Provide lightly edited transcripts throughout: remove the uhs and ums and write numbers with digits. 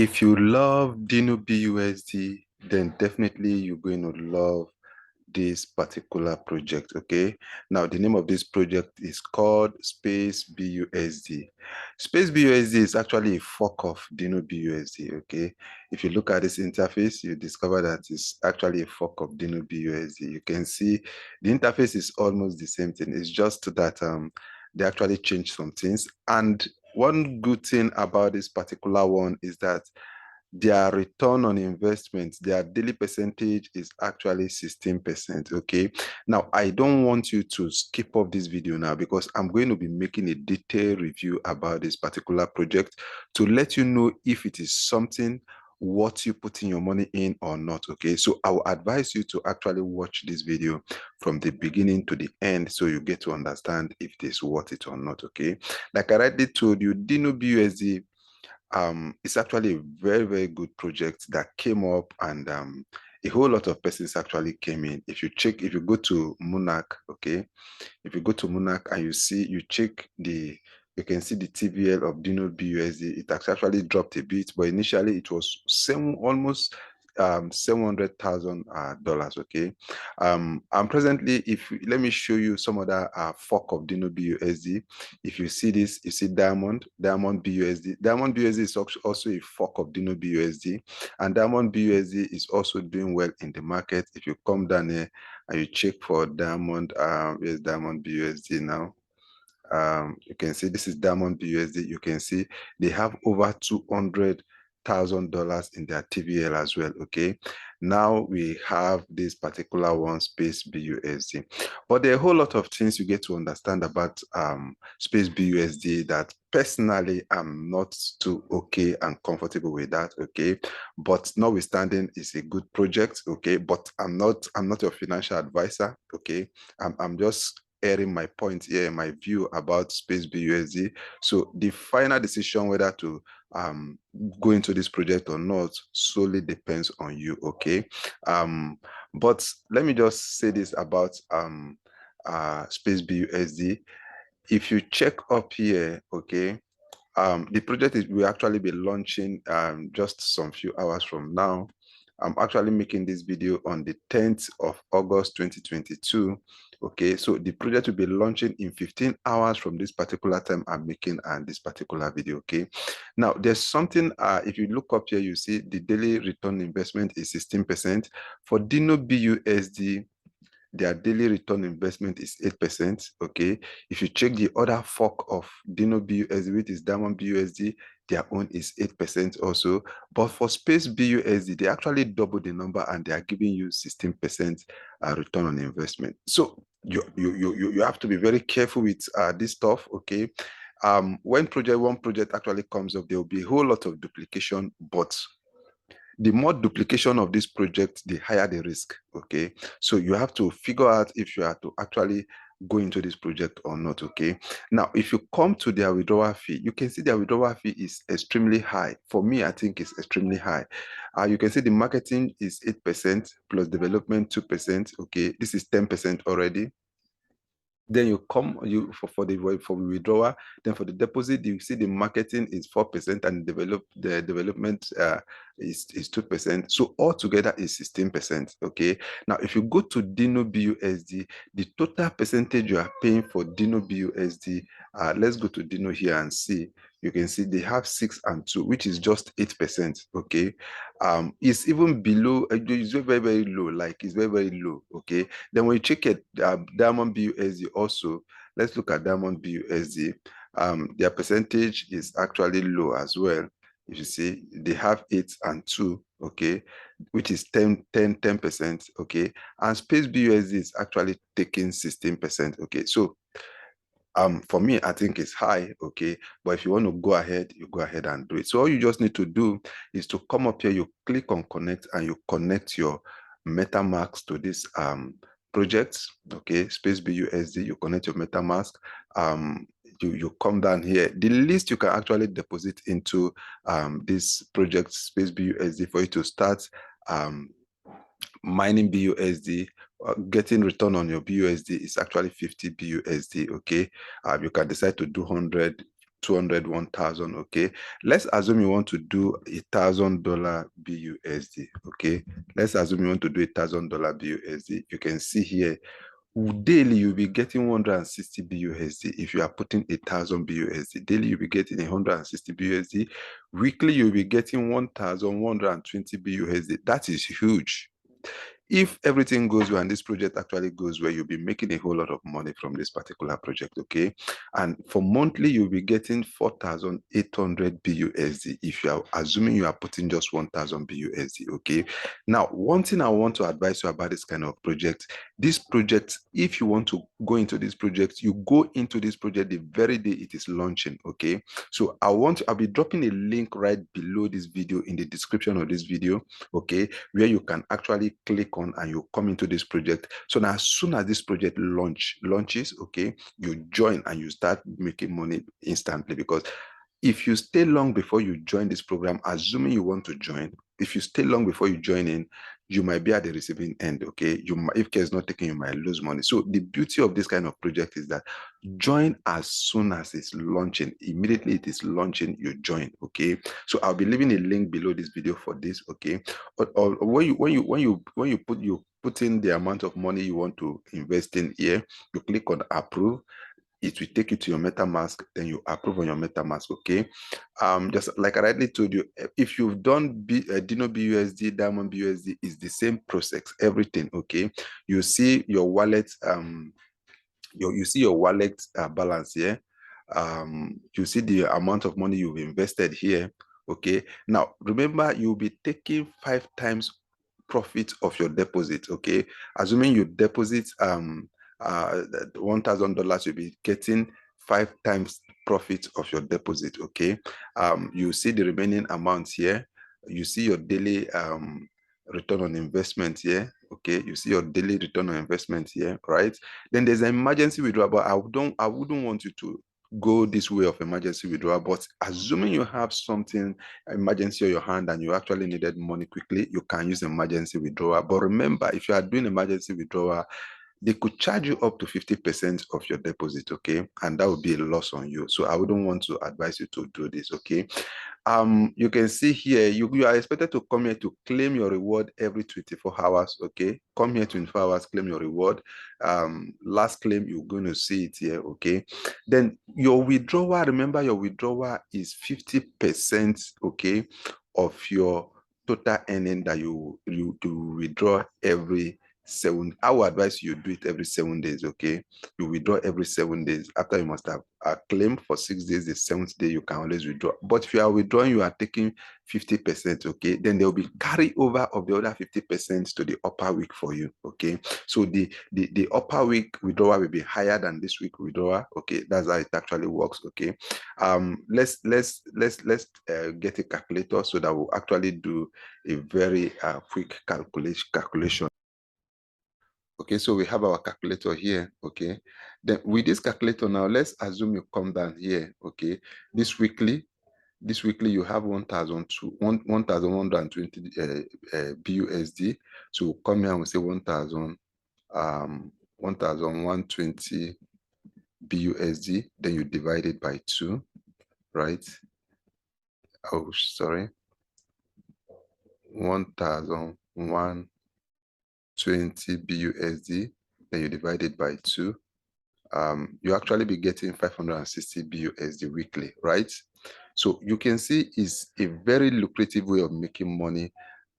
If you love Dino Busd, then definitely you're going to love this particular project. Okay, now the name of this project is called SpaceBusd. SpaceBusd is actually a fork of Dino Busd. Okay, if you look at this interface, you discover that it's actually a fork of Dino Busd. You can see the interface is almost the same thing. It's just that they actually changed some things. And one good thing about this particular one is that their return on investment, their daily percentage is actually 16%. Okay. Now, I don't want you to skip off this video now because I'm going to be making a detailed review about this particular project to let you know if it is something worth you putting your money in or not. Okay. So I will advise you to actually watch this video from the beginning to the end so you get to understand if it is worth it or not. Okay. Like I already told you, Dino Busd, it's actually a very, very good project that came up, and a whole lot of persons actually came in. If you go to Monarch, okay, if you go to Monarch and you can see the TVL of Dino Busd. It has actually dropped a bit, but initially it was almost $700,000. Okay, and presently, let me show you some other fork of Dino Busd. If you see this, you see Diamond Busd. Diamond Busd is also a fork of Dino Busd, and Diamond Busd is also doing well in the market. If you come down here and you check for Diamond, here's Diamond Busd now. You can see this is Diamond Busd. You can see they have over $200,000 in their TVL as well. Okay, now we have this particular one, SpaceBusd, but there are a whole lot of things you get to understand about SpaceBusd that personally I'm not too okay and comfortable with that. Okay, but notwithstanding, it's a good project. Okay, but I'm not your financial advisor. Okay, I'm just airing my point here, my view about SpaceBusd. So the final decision whether to go into this project or not solely depends on you. Okay, but let me just say this about SpaceBusd. If you check up here, okay, the project will actually be launching just some few hours from now. I'm actually making this video on the 10th of August 2022. Okay, so the project will be launching in 15 hours from this particular time I'm making this particular video. Okay, now there's something, if you look up here, you see the daily return investment is 16%. For Dino Busd, their daily return investment is 8%. Okay, if you check the other fork of Dino Busd, which is Diamond Busd, their own is 8% also. But for SpaceBusd, they actually double the number and they are giving you 16% return on investment. So you have to be very careful with this stuff. Okay, when one project actually comes up, there will be a whole lot of duplication, but the more duplication of this project, the higher the risk. Okay, so you have to figure out if you are to actually go into this project or not. Okay, now if you come to their withdrawal fee, you can see their withdrawal fee is extremely high. For me, I think it's extremely high. You can see the marketing is 8% plus development 2%. Okay, this is 10% already. Then you come for the withdrawal. Then for the deposit, you see the marketing is 4% and the development is 2%. So altogether is 16%. Okay. Now, if you go to Dino Busd, the total percentage you are paying for Dino Busd, let's go to Dino here and see. You can see they have 6 and 2, which is just 8%. Okay, it's even below. It's very, very low. Like it's very, very low. Okay. Then when you check it, Diamond Busd also, let's look at Diamond Busd. Their percentage is actually low as well. If you see, they have 8 and 2, okay, which is 10%, okay, and SpaceBusd is actually taking 16%, okay. So for me, I think it's high, okay, but if you want to go ahead, you go ahead and do it. So all you just need to do is to come up here, you click on connect, and you connect your MetaMask to this project. Okay, SpaceBusd, you connect your MetaMask. You come down here. The least you can actually deposit into this project SpaceBusd for you to start mining BUSD, getting return on your BUSD is actually 50 BUSD. Okay, you can decide to do 100, 200, 1,000. Okay, let's assume you want to do $1,000 BUSD. Okay, let's assume you want to do $1,000 BUSD. You can see here, daily you'll be getting 160 BUSD. If you are putting 1,000 BUSD daily, you'll be getting 160 BUSD. Weekly, you'll be getting 1,120 BUSD. That is huge. If everything goes well and this project actually goes well, you'll be making a whole lot of money from this particular project. Okay, and for monthly, you'll be getting 4,800 BUSD if you are assuming you are putting just 1,000 BUSD. Okay, now one thing I want to advise you about this kind of project, if you want to go into this project, you go into this project the very day it is launching. Okay, so I'll be dropping a link right below this video in the description of this video. Okay, where you can actually click on and you come into this project. So now, as soon as this project launches, okay, you join and you start making money instantly. Because if you stay long before you join this program, assuming you want to join, if you stay long before you join in, you might be at the receiving end. Okay, if care is not taken, you might lose money. So the beauty of this kind of project is that join as soon as it's launching. Immediately it is launching, you join. Okay, so I'll be leaving a link below this video for this. Okay, or when you put in the amount of money you want to invest in here, you click on approve. It will take you to your MetaMask, then you approve on your MetaMask. Okay, just like I rightly told you, if you've done Dino BUSD, Diamond BUSD, is the same process, everything. Okay, you see your wallet, you see your wallet balance here. You see the amount of money you've invested here. Okay, now remember, you'll be taking 5 times profit of your deposit. Okay, assuming you deposit $1,000, you'll be getting 5 times profit of your deposit. Okay, you see the remaining amounts here. You see your daily return on investment here. Okay, you see your daily return on investment here, right? Then there's an emergency withdrawal, but I wouldn't want you to go this way of emergency withdrawal. But assuming you have something emergency on your hand and you actually needed money quickly, you can use emergency withdrawal. But remember, if you are doing emergency withdrawal, they could charge you up to 50% of your deposit. Okay, and that would be a loss on you. So I wouldn't want to advise you to do this. Okay, you can see here, you are expected to come here to claim your reward every 24 hours. Okay, come here 24 hours, claim your reward. Last claim, you're going to see it here. Okay, then your withdrawal, remember your withdrawal is 50%, okay, of your total earning that you withdraw every 7. I would advise you do it every 7 days. Okay, you withdraw every 7 days. After you must have a claim for 6 days, the 7th day you can always withdraw. But if you are withdrawing, you are taking 50%. Okay, then there will be carryover of the other 50% to the upper week for you. Okay, so the upper week withdrawal will be higher than this week withdrawal. Okay, that's how it actually works. Okay, let's get a calculator so that we'll actually do a very quick calculation. Okay, so we have our calculator here. Okay, then with this calculator now, let's assume you come down here. Okay, this weekly you have 1,120 BUSD. So we'll come here and we say 1,120 BUSD. Then you divide it by 2, right? Oh, sorry, 1,120 BUSD. Then you divide it by 2. You actually be getting 560 BUSD weekly, right? So you can see it's a very lucrative way of making money,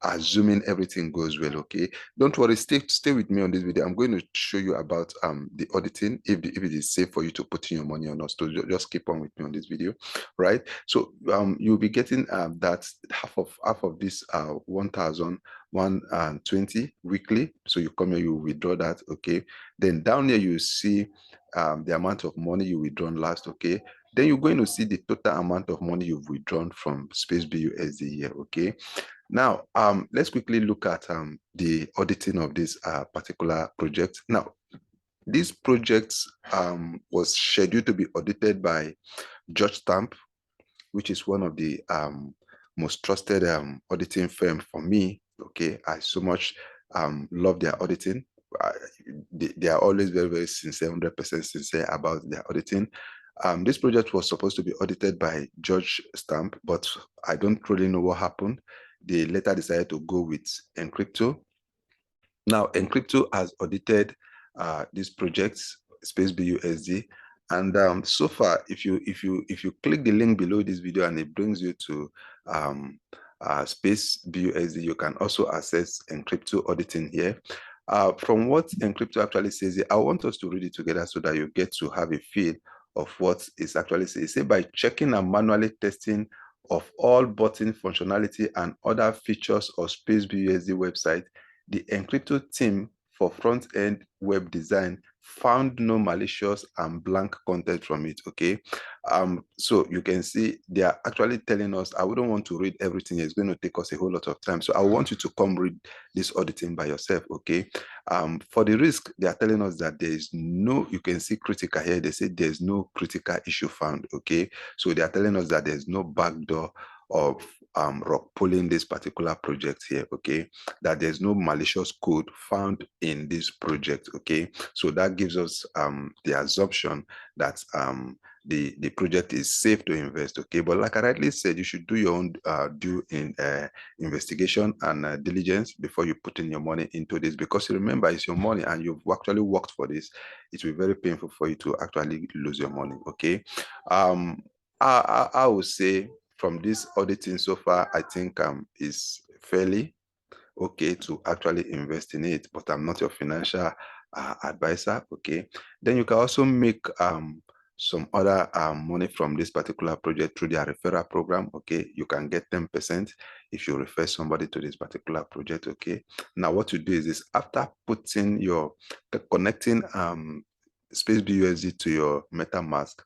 assuming everything goes well. Okay, don't worry, stay with me on this video. I'm going to show you about the auditing, if it is safe for you to put in your money or not. So just keep on with me on this video, right? So you'll be getting that half of this 1,120 weekly. So you come here, you withdraw that. Okay, then down here you see the amount of money you withdrawn last. Okay, then you're going to see the total amount of money you've withdrawn from SpaceBusd here. Okay, now let's quickly look at the auditing of this particular project. Now, this project was scheduled to be audited by Judge Stamp, which is one of the most trusted auditing firm for me. Okay, I so much love their auditing. They are always very, very sincere, 100% sincere about their auditing. This project was supposed to be audited by Judge Stamp, but I don't really know what happened. They later decided to go with Encrypto. Now, Encrypto has audited these projects, SpaceBusd, and so far, if you click the link below this video and it brings you to SpaceBusd, you can also access Encrypto auditing here. From what Encrypto actually says, I want us to read it together so that you get to have a feel of what it's actually saying. It says, by checking and manually testing of all button functionality and other features of SpaceBusd website, the Encrypto team for front-end web design found no malicious and blank content from it. Okay, so you can see they are actually telling us, I wouldn't want to read everything, it's going to take us a whole lot of time, so I want you to come read this auditing by yourself. Okay, for the risk, they are telling us that there is no, you can see critical here, they say there's no critical issue found. Okay, so they are telling us that there's no backdoor of rug pulling this particular project here. Okay, that there's no malicious code found in this project. Okay, so that gives us the assumption that the project is safe to invest. Okay, but like I rightly said, you should do your own due investigation and diligence before you put in your money into this, because remember, it's your money and you've actually worked for this. It will be very painful for you to actually lose your money. Okay, I would say from this auditing so far, I think is fairly okay to actually invest in it, but I'm not your financial advisor. Okay, then you can also make some other money from this particular project through their referral program. Okay, you can get 10% if you refer somebody to this particular project. Okay, now what you do is this: after putting your connecting SpaceBusd to your MetaMask,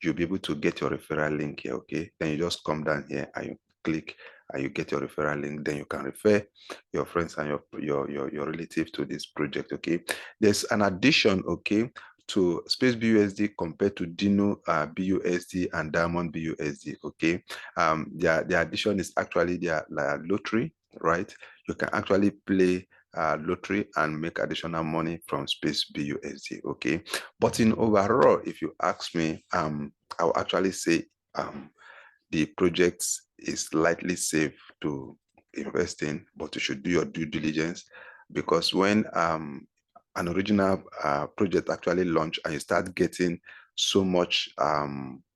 you'll be able to get your referral link here. Okay, then you just come down here and you click and you get your referral link. Then you can refer your friends and your relatives to this project. Okay, there's an addition, okay, to SpaceBusd compared to Dino Busd and Diamond Busd. Okay, the addition is actually their lottery, right? You can actually play lottery and make additional money from SpaceBusd. Okay, but in overall, if you ask me, I'll actually say the project is slightly safe to invest in, but you should do your due diligence, because when an original project actually launch and you start getting so much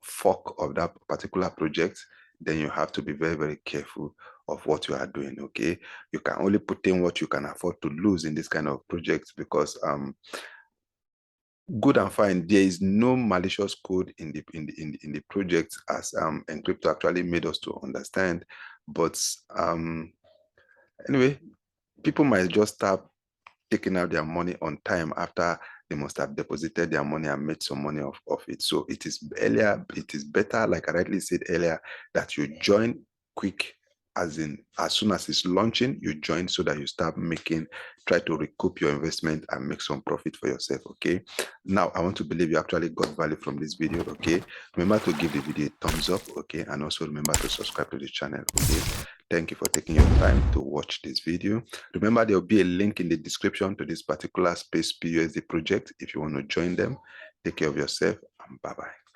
fork of that particular project, then you have to be very, very careful of what you are doing. Okay, you can only put in what you can afford to lose in this kind of projects, because good and fine, there is no malicious code in the project, as Encrypto actually made us to understand. But anyway, people might just start taking out their money on time after they must have deposited their money and made some money off it. So it is better, like I rightly said earlier, that you join quick, as soon as it's launching, you join, so that you start try to recoup your investment and make some profit for yourself. Okay, now I want to believe you actually got value from this video. Okay, remember to give the video a thumbs up. Okay, and also remember to subscribe to the channel. Okay, thank you for taking your time to watch this video. Remember, there will be a link in the description to this particular SpaceBusd project if you want to join them. Take care of yourself, and bye-bye.